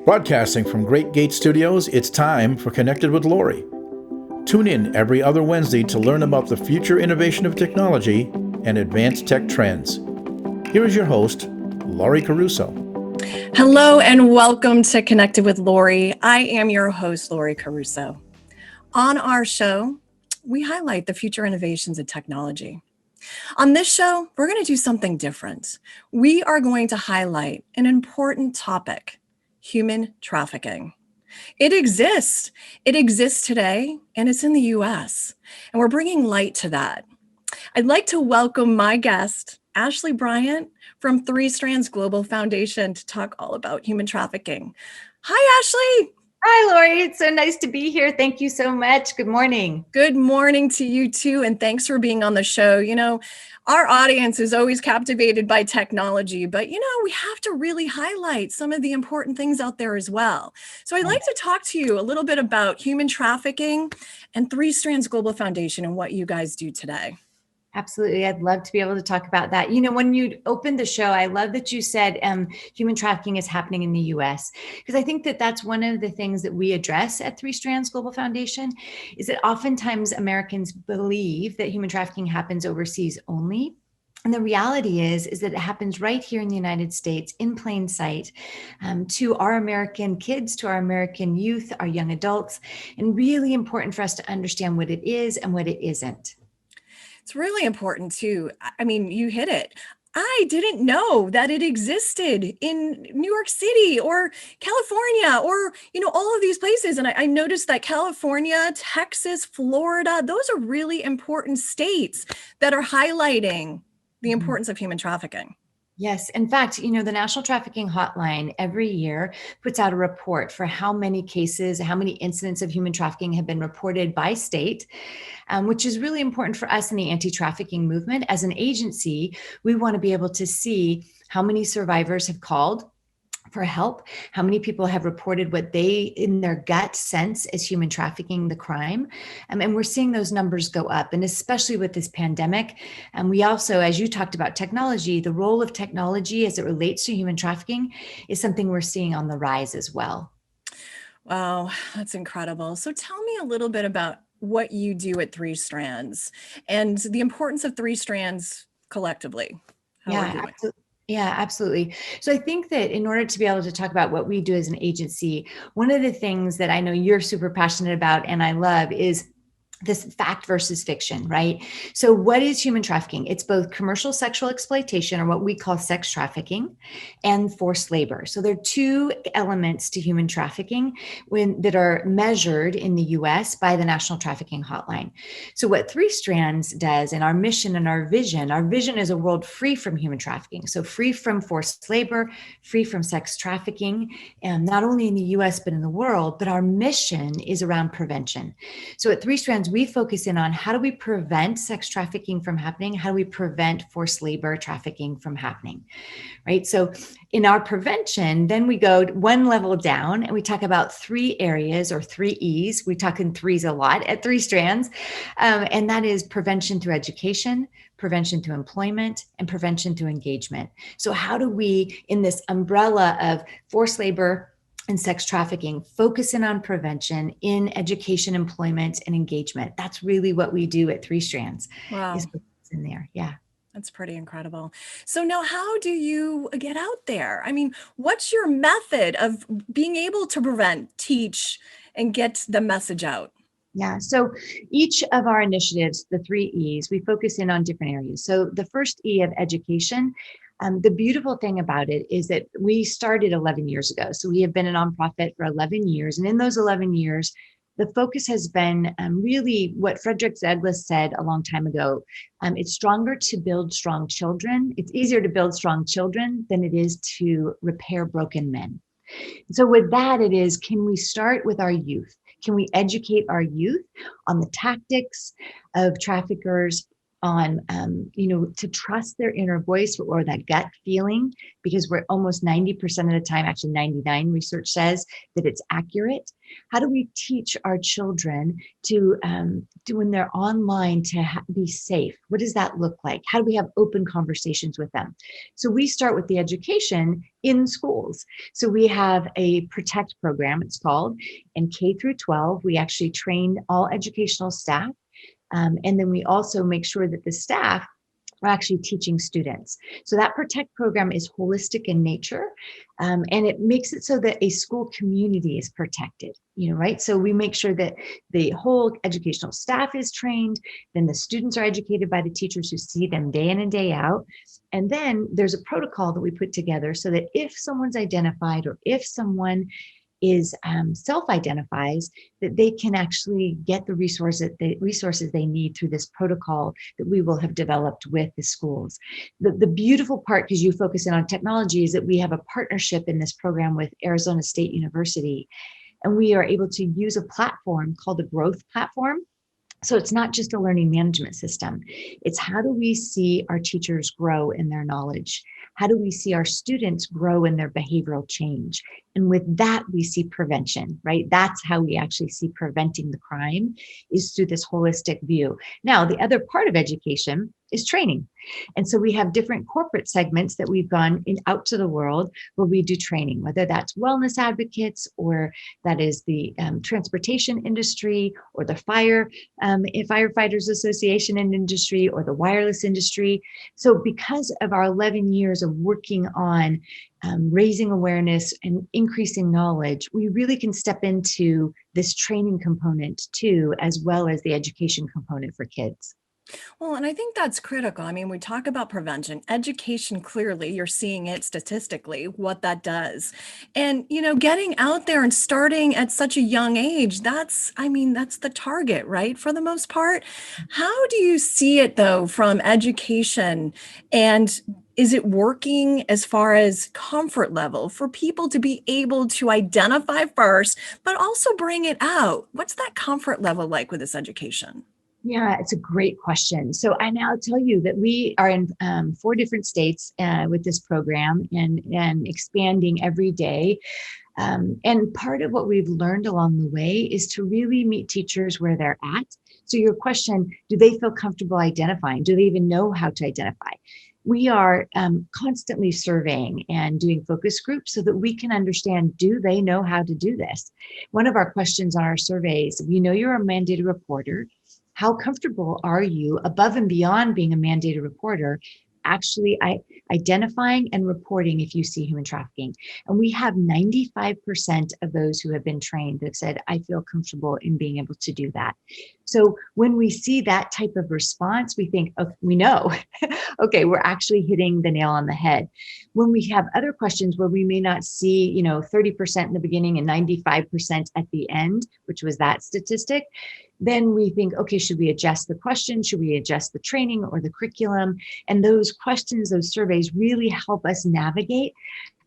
Broadcasting from Great Gate Studios, it's time for Connected with Laurie. Tune in every other Wednesday to learn about the future innovation of technology and advanced tech trends. Here is your host, Laurie Caruso. Hello and welcome to Connected with Laurie. I am your host, Laurie Caruso. On our show, we highlight the future innovations of technology. On this show, we're going to do something different. We are going to highlight an important topic, human trafficking. It exists. It exists today, and it's in the U.S., and we're bringing light to that. I'd like to welcome my guest, Ashlie Bryant from Strands Global Foundation, to talk all about human trafficking. Hi, Ashlie. Hi, Laurie. It's so nice to be here. Thank you so much. Good morning. Good morning to you too, and thanks for being on the show. You know, our audience is always captivated by technology, but we have to really highlight some of the important things out there as well. So I'd like to talk to you a little bit about human trafficking and Strands Global Foundation and what you guys do today. Absolutely. I'd love to be able to talk about that. You know, when you opened the show, I love that you said human trafficking is happening in the U.S., because I think that that's one of the things that we address at Strands Global Foundation, is that oftentimes Americans believe that human trafficking happens overseas only. And the reality is that it happens right here in the United States in plain sight to our American kids, to our American youth, our young adults, and really important for us to understand what it is and what it isn't. It's really important too. I mean, you hit it. I didn't know that it existed in New York City or California or, all of these places. And I noticed that California, Texas, Florida, those are really important states that are highlighting the importance of human trafficking. Yes. In fact, the National Trafficking Hotline every year puts out a report for how many cases, how many incidents of human trafficking have been reported by state, which is really important for us in the anti-trafficking movement. As an agency, we want to be able to see how many survivors have called for help, how many people have reported what they in their gut sense as human trafficking, the crime. And we're seeing those numbers go up, and especially with this pandemic. And we also, as you talked about technology, the role of technology as it relates to human trafficking is something we're seeing on the rise as well. Wow, that's incredible. So tell me a little bit about what you do at Strands and the importance of Strands collectively. Yeah, absolutely. So I think that in order to be able to talk about what we do as an agency, one of the things that I know you're super passionate about and I love is this fact versus fiction, right? So what is human trafficking? It's both commercial sexual exploitation, or what we call sex trafficking, and forced labor. So there are two elements to human trafficking that are measured in the US by the National Trafficking Hotline. So what Strands does, and our mission and our vision is a world free from human trafficking. So free from forced labor, free from sex trafficking, and not only in the US, but in the world. But our mission is around prevention. So at Strands, we focus in on how do we prevent sex trafficking from happening? How do we prevent forced labor trafficking from happening, right? So in our prevention, then we go one level down and we talk about three areas, or 3 E's. We talk in threes a lot at Strands. And that is prevention through education, prevention through employment, and prevention through engagement. So how do we, in this umbrella of forced labor and sex trafficking, focus in on prevention in education, employment, and engagement? That's really what we do at Strands. Wow. Is in there. Yeah. That's pretty incredible. So now how do you get out there? I mean, what's your method of being able to prevent, teach, and get the message out? Yeah. So each of our initiatives, the 3 E's, we focus in on different areas. So the first E of education, the beautiful thing about it is that we started 11 years ago. So we have been a nonprofit for 11 years. And in those 11 years, the focus has been really what Frederick Douglass said a long time ago. It's stronger to build strong children. It's easier to build strong children than it is to repair broken men. So with that, it is, can we start with our youth? Can we educate our youth on the tactics of traffickers, on, to trust their inner voice or that gut feeling, because we're almost 90% of the time, actually 99 research says that it's accurate. How do we teach our children to when they're online to be safe? What does that look like? How do we have open conversations with them? So we start with the education in schools. So we have a Protect program, it's called, and K through 12, we actually train all educational staff. And then we also make sure that the staff are actually teaching students. So that Protect program is holistic in nature, and it makes it so that a school community is protected, right? So we make sure that the whole educational staff is trained, then the students are educated by the teachers who see them day in and day out. And then there's a protocol that we put together so that if someone's identified or if someone is self-identifies, that they can actually get the resources they need through this protocol that we will have developed with the schools. The beautiful part, because you focus in on technology, is that we have a partnership in this program with Arizona State University, and we are able to use a platform called the Growth Platform. So it's not just a learning management system. It's how do we see our teachers grow in their knowledge? How do we see our students grow in their behavioral change? And with that, we see prevention, right? That's how we actually see preventing the crime, is through this holistic view. Now, the other part of education is training. And so we have different corporate segments that we've gone out to the world where we do training, whether that's wellness advocates, or that is the transportation industry, or the firefighters association and industry, or the wireless industry. So because of our 11 years of working on raising awareness and increasing knowledge, we really can step into this training component too, as well as the education component for kids. Well, and I think that's critical. I mean, we talk about prevention, education, clearly, you're seeing it statistically, what that does. And, getting out there and starting at such a young age, that's the target, right? For the most part. How do you see it though, from education, and is it working as far as comfort level for people to be able to identify first, but also bring it out? What's that comfort level like with this education? Yeah, it's a great question. So I now tell you that we are in 4 different states with this program, and expanding every day. And part of what we've learned along the way is to really meet teachers where they're at. So your question, do they feel comfortable identifying? Do they even know how to identify? We are constantly surveying and doing focus groups so that we can understand, do they know how to do this? One of our questions on our surveys, we know you're a mandated reporter. How comfortable are you, above and beyond being a mandated reporter, actually identifying and reporting if you see human trafficking? And we have 95% of those who have been trained that have said, I feel comfortable in being able to do that. So when we see that type of response, we think, okay, we know, okay, we're actually hitting the nail on the head. When we have other questions where we may not see, 30% in the beginning and 95% at the end, which was that statistic, then we think, okay, should we adjust the question? Should we adjust the training or the curriculum? And those questions, those surveys really help us navigate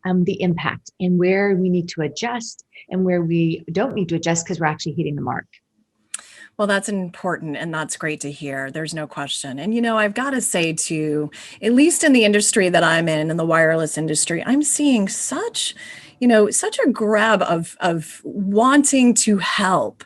the impact and where we need to adjust and where we don't need to adjust because we're actually hitting the mark. Well, that's important, and that's great to hear. There's no question. And, I've got to say too, at least in the industry that I'm in the wireless industry, I'm seeing such a grab of wanting to help.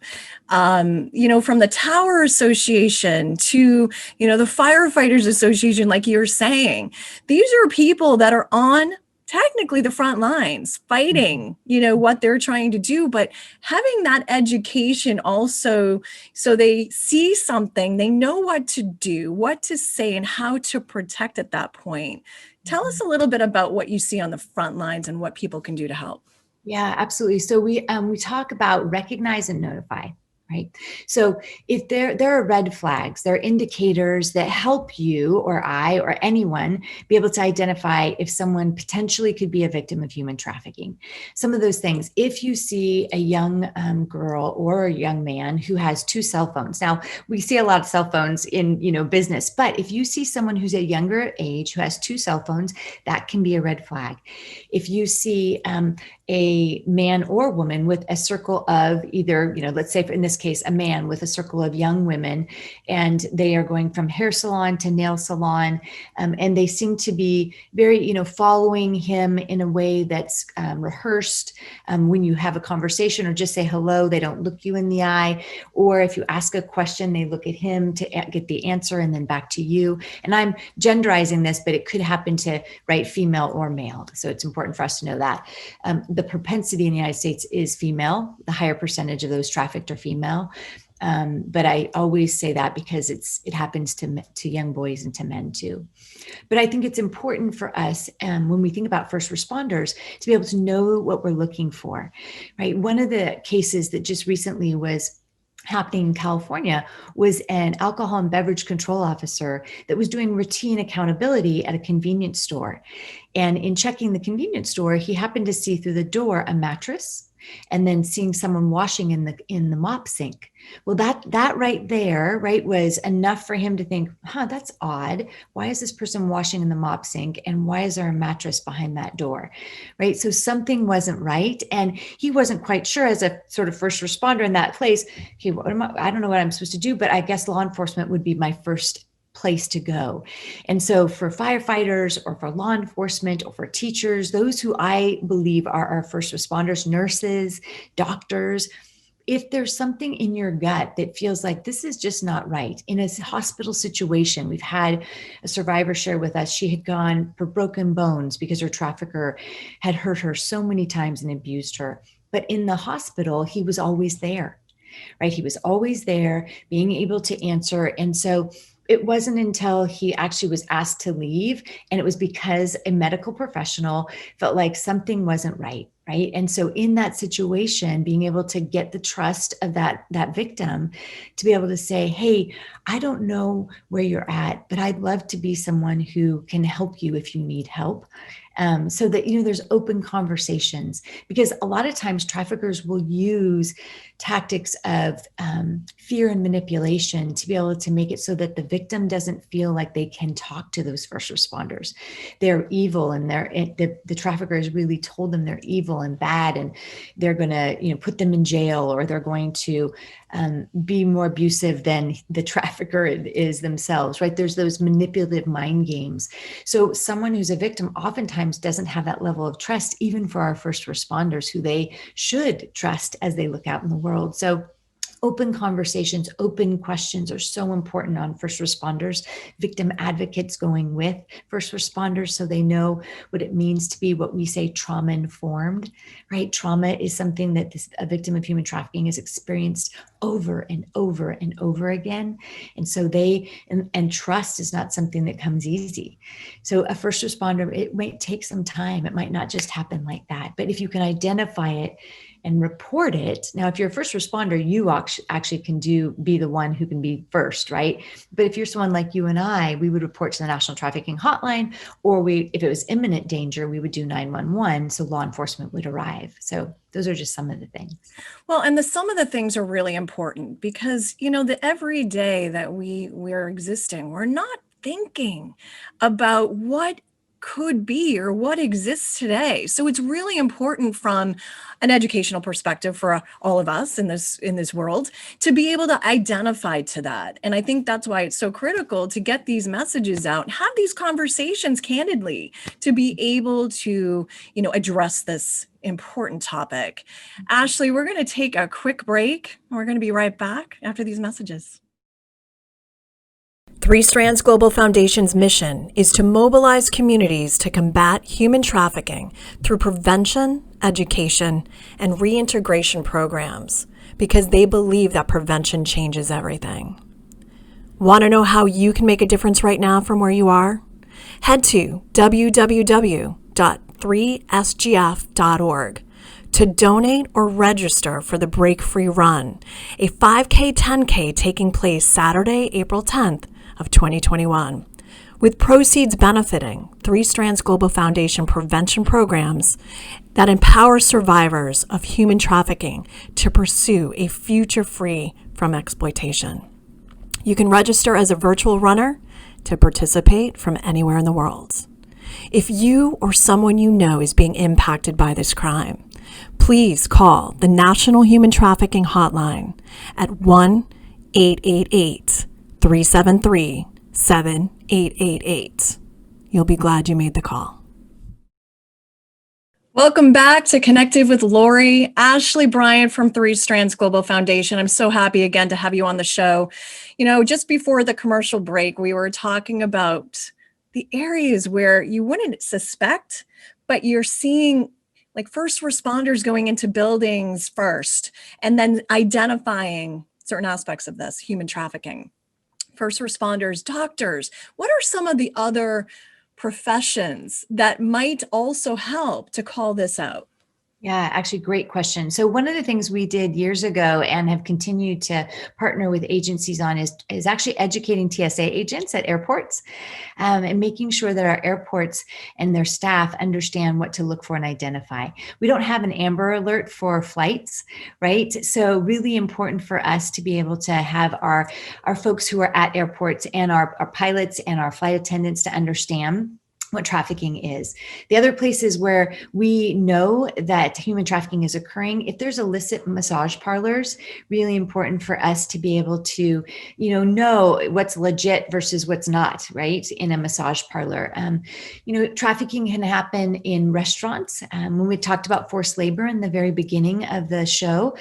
From the Tower Association to, the Firefighters Association, like you're saying, these are people that are on technically the front lines fighting, what they're trying to do, but having that education also, so they see something, they know what to do, what to say, and how to protect at that point. Tell us a little bit about what you see on the front lines and what people can do to help. Yeah, absolutely. So we talk about recognize and notify. Right. So if there are red flags, there are indicators that help you or I or anyone be able to identify if someone potentially could be a victim of human trafficking. Some of those things, if you see a young girl or a young man who has 2 cell phones. Now, we see a lot of cell phones in, business, but if you see someone who's a younger age who has 2 cell phones, that can be a red flag. If you see a man or woman with a circle of either, let's say in this this case, a man with a circle of young women, and they are going from hair salon to nail salon. And they seem to be very, following him in a way that's rehearsed. When you have a conversation or just say hello, they don't look you in the eye. Or if you ask a question, they look at him to get the answer and then back to you. And I'm genderizing this, but it could happen to female or male. So it's important for us to know that. The propensity in the United States is female. The higher percentage of those trafficked are female. But I always say that because it happens to young boys and to men too. But I think it's important for us when we think about first responders to be able to know what we're looking for, right? One of the cases that just recently was happening in California was an alcohol and beverage control officer that was doing routine accountability at a convenience store. And in checking the convenience store, he happened to see through the door a mattress and then seeing someone washing in the mop sink. Well, that right there, was enough for him to think, that's odd. Why is this person washing in the mop sink? And why is there a mattress behind that door? Right. So something wasn't right. And he wasn't quite sure, as a sort of first responder in that place. Okay, I don't know what I'm supposed to do, but I guess law enforcement would be my first place to go. And so for firefighters or for law enforcement or for teachers, those who I believe are our first responders, nurses, doctors, if there's something in your gut that feels like this is just not right, in a hospital situation, we've had a survivor share with us, she had gone for broken bones because her trafficker had hurt her so many times and abused her. But in the hospital, he was always there, right? He was always there, being able to answer. And so it wasn't until he actually was asked to leave, and it was because a medical professional felt like something wasn't right. Right. And so in that situation, being able to get the trust of that victim to be able to say, hey, I don't know where you're at, but I'd love to be someone who can help you if you need help. So that, there's open conversations, because a lot of times traffickers will use tactics of fear and manipulation to be able to make it so that the victim doesn't feel like they can talk to those first responders. They're evil, and the trafficker has really told them they're evil and bad, and they're going to, put them in jail, or they're going to be more abusive than the trafficker is themselves, right? There's those manipulative mind games. So someone who's a victim oftentimes doesn't have that level of trust, even for our first responders, who they should trust as they look out in the world. So open conversations, open questions are so important on first responders, victim advocates going with first responders so they know what it means to be what we say trauma informed, right? Trauma is something that a victim of human trafficking has experienced over and over and over again. And so and trust is not something that comes easy. So a first responder, it might take some time. It might not just happen like that, but if you can identify it and report it. Now, if you're a first responder, you actually can be the one who can be first, right? But if you're someone like you and I, we would report to the National Trafficking Hotline, or if it was imminent danger, we would do 911, so law enforcement would arrive. So those are just some of the things. Well, and some of the things are really important because, the every day that we're existing, we're not thinking about what could be or what exists today. So it's really important from an educational perspective for all of us in this world to be able to identify to that. And I think that's why it's so critical to get these messages out, have these conversations candidly to be able to, address this important topic. Ashlie, we're going to take a quick break. We're going to be right back after these messages. Strands Global Foundation's mission is to mobilize communities to combat human trafficking through prevention, education, and reintegration programs, because they believe that prevention changes everything. Want to know how you can make a difference right now from where you are? Head to www.3sgf.org to donate or register for the Break Free Run, a 5K, 10K taking place Saturday, April 10th, of 2021, with proceeds benefiting Strands Global Foundation prevention programs that empower survivors of human trafficking to pursue a future free from exploitation. You can register as a virtual runner to participate from anywhere in the world. If you or someone you know is being impacted by this crime, please call the National Human Trafficking Hotline at 1-888-373-7888. You'll be glad you made the call. Welcome back to Connected with Laurie. Ashlie Bryant from Strands Global Foundation. I'm so happy again to have you on the show. You know, just before the commercial break, we were talking about the areas where you wouldn't suspect, but you're seeing like first responders going into buildings first, and then identifying certain aspects of this, human trafficking. First responders, doctors. What are some of the other professions that might also help to call this out? Yeah, actually, great question. So one of the things we did years ago and have continued to partner with agencies on is actually educating TSA agents at airports and making sure that our airports and their staff understand what to look for and identify. We don't have an Amber Alert for flights, right? So really important for us to be able to have our folks who are at airports and our pilots and our flight attendants to understand what trafficking is. The other places where we know that human trafficking is occurring, if there's illicit massage parlors, really important for us to be able to, know what's legit versus what's not, right? In a massage parlor. Trafficking can happen in restaurants. When we talked about forced labor in the very beginning of the show,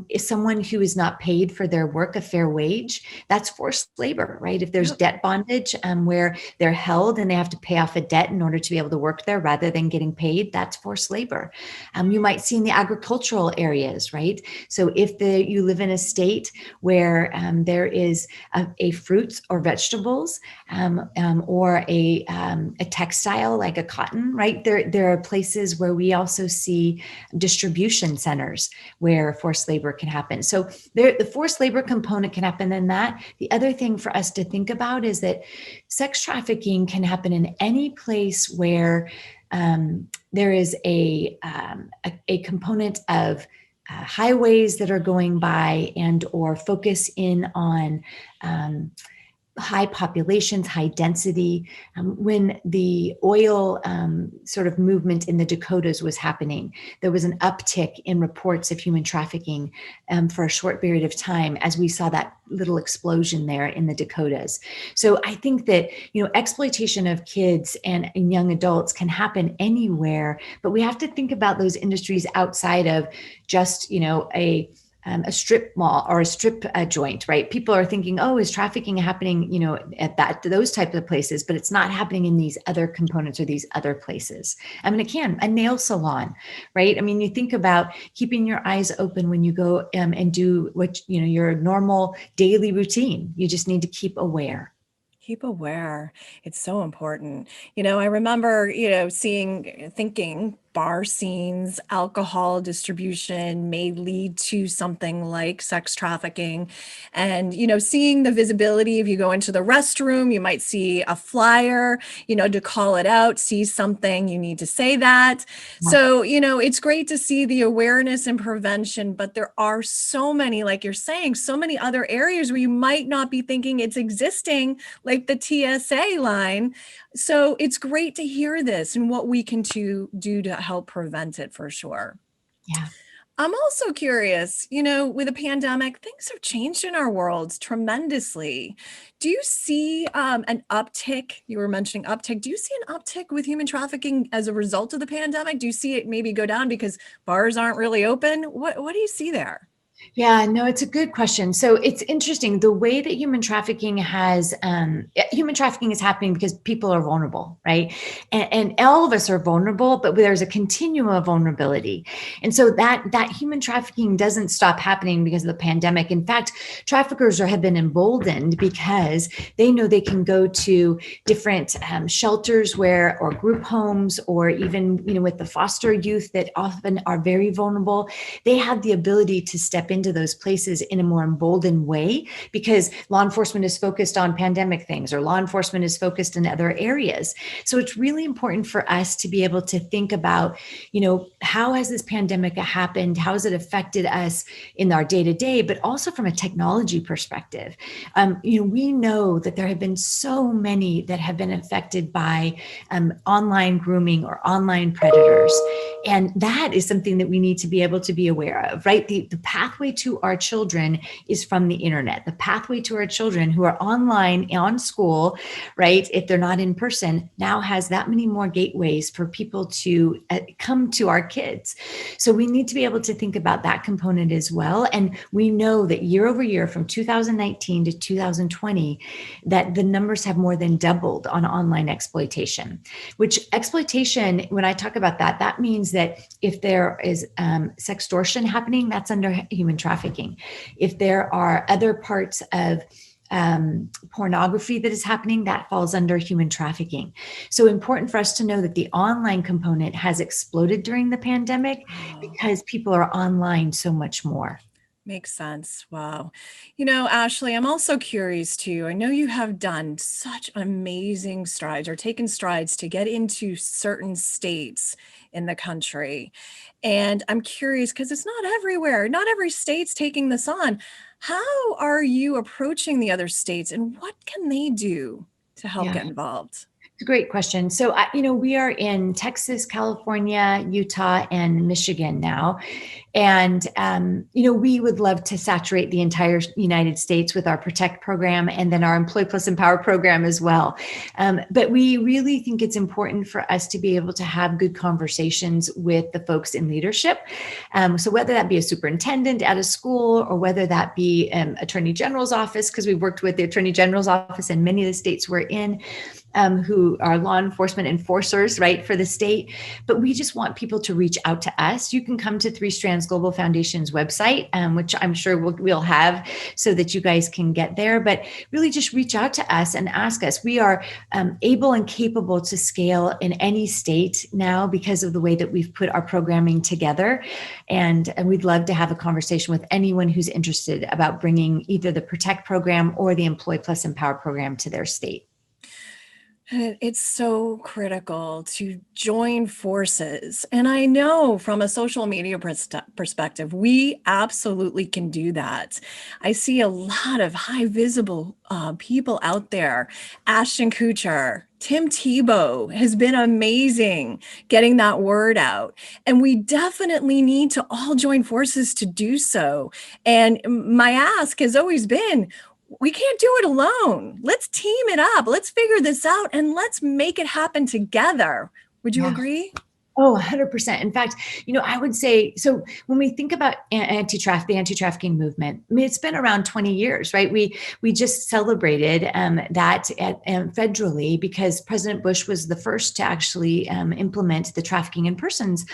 if someone who is not paid for their work a fair wage, that's forced labor, right? If there's debt bondage where they're held and they have to pay off a debt in order to be able to work there rather than getting paid, that's forced labor. You might see in the agricultural areas, right? So if you live in a state where there is a fruits or vegetables or a textile like a cotton, right? There are places where we also see distribution centers where forced labor can happen. So the forced labor component can happen in that. The other thing for us to think about is that sex trafficking can happen in any place where there is a component of highways that are going by and or focus in on high populations, high density. When the oil sort of movement in the Dakotas was happening, there was an uptick in reports of human trafficking for a short period of time as we saw that little explosion there in the Dakotas. So I think that, exploitation of kids and young adults can happen anywhere, but we have to think about those industries outside of just, a strip mall or a strip joint, right? People are thinking, oh, is trafficking happening, at those types of places, but it's not happening in these other components or these other places. I mean, it can, a nail salon, right? I mean, you think about keeping your eyes open when you go and do what, your normal daily routine. You just need to keep aware. Keep aware. It's so important. I remember, thinking bar scenes, alcohol distribution may lead to something like sex trafficking. And, seeing the visibility, if you go into the restroom, you might see a flyer, to call it out, see something, you need to say that. Yeah. So, it's great to see the awareness and prevention, but there are so many, like you're saying, so many other areas where you might not be thinking it's existing, like the TSA line. So it's great to hear this and what we can do to help prevent it for sure. Yeah. I'm also curious, with the pandemic, things have changed in our worlds tremendously. Do you see an uptick? You were mentioning uptick. Do you see an uptick with human trafficking as a result of the pandemic? Do you see it maybe go down because bars aren't really open? What do you see there? Yeah, no, it's a good question. So it's interesting the way that human trafficking is happening because people are vulnerable, right? And all of us are vulnerable, but there's a continuum of vulnerability. And so that human trafficking doesn't stop happening because of the pandemic. In fact, traffickers have been emboldened because they know they can go to different shelters or group homes, or even, with the foster youth that often are very vulnerable. They have the ability to step step into those places in a more emboldened way, because law enforcement is focused on pandemic things, or law enforcement is focused in other areas. So it's really important for us to be able to think about, how has this pandemic happened? How has it affected us in our day-to-day, but also from a technology perspective? We know that there have been so many that have been affected by online grooming or online predators. And that is something that we need to be able to be aware of, right? The pathway to our children is from the internet. The pathway to our children who are online, on school, right, if they're not in person, now has that many more gateways for people to come to our kids. So we need to be able to think about that component as well. And we know that year over year, from 2019 to 2020, that the numbers have more than doubled on online exploitation. Which exploitation, when I talk about that, that means that if there is sextortion happening, that's under human trafficking. If there are other parts of pornography that is happening, that falls under human trafficking. So important for us to know that the online component has exploded during the pandemic because people are online so much more. Makes sense. Wow. Ashlie, I'm also curious too. I know you have done such amazing strides, or taken strides to get into certain states in the country. And I'm curious, because it's not everywhere. Not every state's taking this on. How are you approaching the other states, and what can they do to help get involved? It's a great question. So, we are in Texas, California, Utah, and Michigan now. And, we would love to saturate the entire United States with our Protect program, and then our Employ Plus Empower program as well. But we really think it's important for us to be able to have good conversations with the folks in leadership. So whether that be a superintendent at a school, or whether that be Attorney General's office, because we've worked with the Attorney General's office in many of the states we're in, who are law enforcement enforcers, right, for the state. But we just want people to reach out to us. You can come to Strands Global Foundation's website, which I'm sure we'll have, so that you guys can get there. But really just reach out to us and ask us. We are able and capable to scale in any state now because of the way that we've put our programming together. And we'd love to have a conversation with anyone who's interested about bringing either the Protect program or the Employ Plus Empower program to their state. It's so critical to join forces. And I know from a social media perspective, we absolutely can do that. I see a lot of high visible people out there. Ashton Kutcher, Tim Tebow has been amazing getting that word out. And we definitely need to all join forces to do so. And my ask has always been, we can't do it alone. Let's team it up. Let's figure this out, and let's make it happen together. Would you agree? Oh, 100%. In fact, I would say, so when we think about the anti-trafficking movement, I mean, it's been around 20 years, right? We just celebrated that federally, because President Bush was the first to actually implement the Trafficking in Persons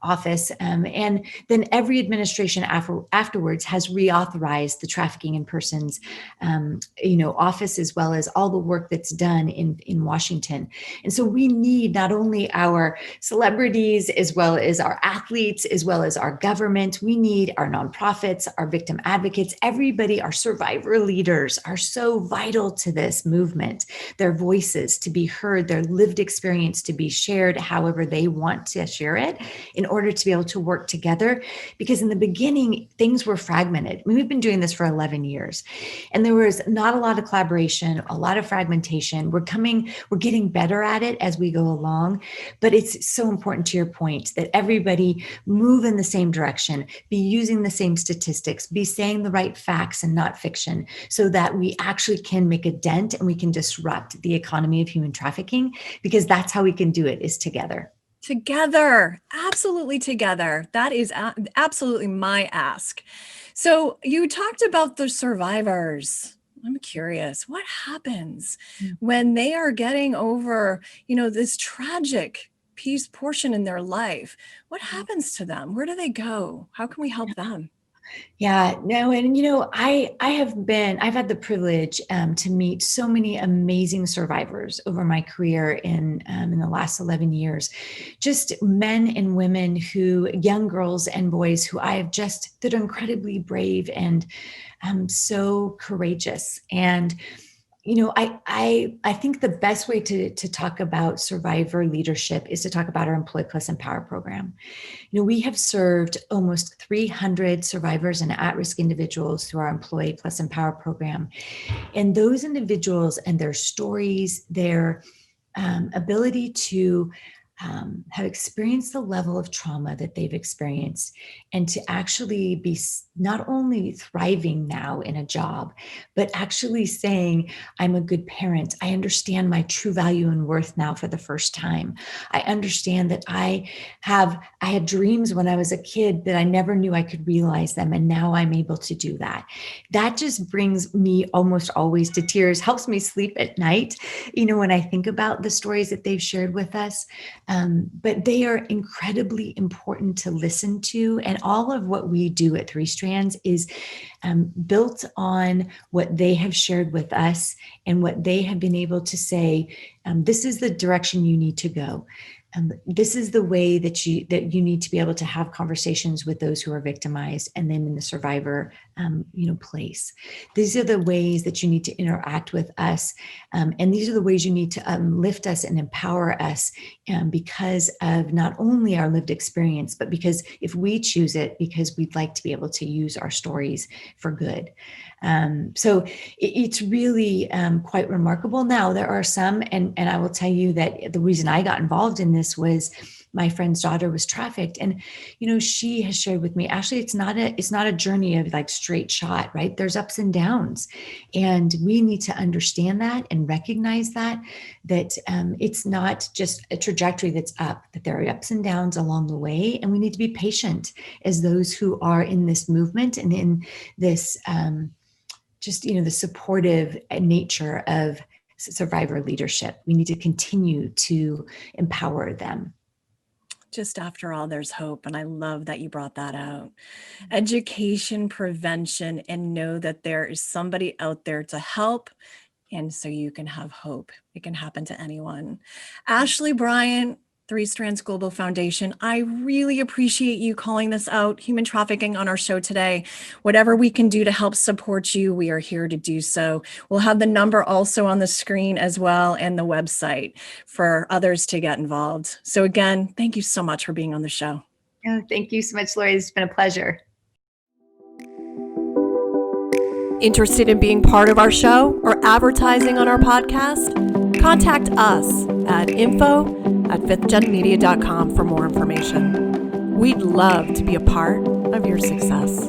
Office. And then every administration afterwards has reauthorized the Trafficking in Persons office, as well as all the work that's done in Washington. And so we need not only our celebrities, as well as our athletes, as well as our government. We need our nonprofits, our victim advocates, everybody. Our survivor leaders are so vital to this movement. Their voices to be heard, their lived experience to be shared however they want to share it, in order to be able to work together. Because in the beginning, things were fragmented. I mean, we've been doing this for 11 years, and there was not a lot of collaboration, a lot of fragmentation. We're getting better at it as we go along, but it's so important, to your point, that everybody move in the same direction, be using the same statistics, be saying the right facts and not fiction, so that we actually can make a dent and we can disrupt the economy of human trafficking, because that's how we can do it, is together. Together, absolutely together. That is absolutely my ask. So you talked about the survivors. I'm curious, what happens when they are getting over, this tragic portion in their life? What happens to them? Where do they go? How can we help them? Yeah, no, and I've had the privilege to meet so many amazing survivors over my career in the last 11 years, just men and women young girls and boys who that are incredibly brave and so courageous. And I think the best way to talk about survivor leadership is to talk about our Employ Plus Empower program. We have served almost 300 survivors and at-risk individuals through our Employ Plus Empower program. And those individuals and their stories, their ability to have experienced the level of trauma that they've experienced, and to actually be not only thriving now in a job, but actually saying, I'm a good parent. I understand my true value and worth now for the first time. I understand that I had dreams when I was a kid that I never knew I could realize them. And now I'm able to do that. That just brings me almost always to tears, helps me sleep at night, when I think about the stories that they've shared with us. But they are incredibly important to listen to. And all of what we do at Three Strands is built on what they have shared with us and what they have been able to say, this is the direction you need to go. This is the way that you need to be able to have conversations with those who are victimized, and then in the survivor, place. These are the ways that you need to interact with us, and these are the ways you need to lift us and empower us, because of not only our lived experience, but because if we choose it, because we'd like to be able to use our stories for good. So it's really quite remarkable. Now, there are some, and I will tell you that the reason I got involved in this was my friend's daughter was trafficked. And, she has shared with me, Ashlie, it's not a journey of like straight shot, right? There's ups and downs. And we need to understand that and recognize that it's not just a trajectory that's up, that there are ups and downs along the way. And we need to be patient as those who are in this movement and in this, the supportive nature of survivor leadership. We need to continue to empower them. Just after all, there's hope. And I love that you brought that out. Education, prevention, and know that there is somebody out there to help. And so you can have hope. It can happen to anyone. Ashlie Bryant, Three Strands Global Foundation, I really appreciate you calling this out, human trafficking, on our show today. Whatever we can do to help support you, we are here to do so. We'll have the number also on the screen as well, and the website for others to get involved. So again, thank you so much for being on the show. Oh, thank you so much, Laurie. It's been a pleasure. Interested in being part of our show or advertising on our podcast? Contact us at info@fifthgenmedia.com for more information. We'd love to be a part of your success.